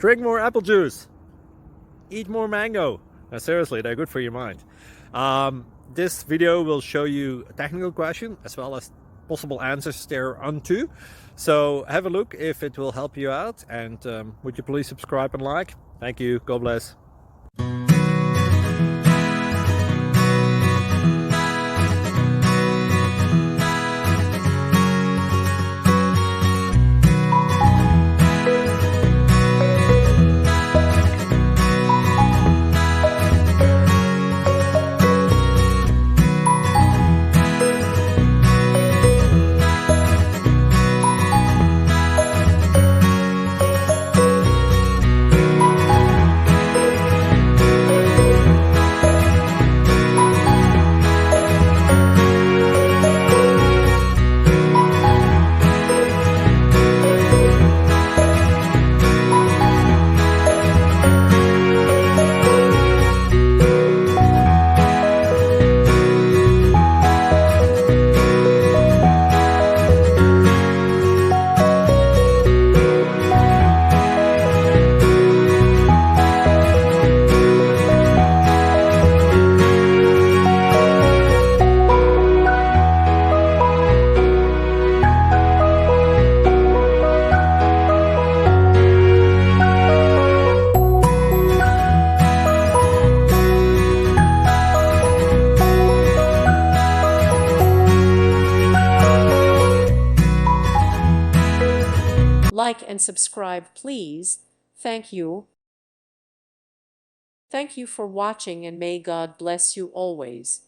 Drink more apple juice. Eat more mango. Now, seriously, they're good for your mind. This video will show you a technical question as well as possible answers thereunto. So have a look if it will help you out, and would you please subscribe and like? Thank you. God bless. Like and subscribe, please. Thank you. Thank you for watching, and may God bless you always.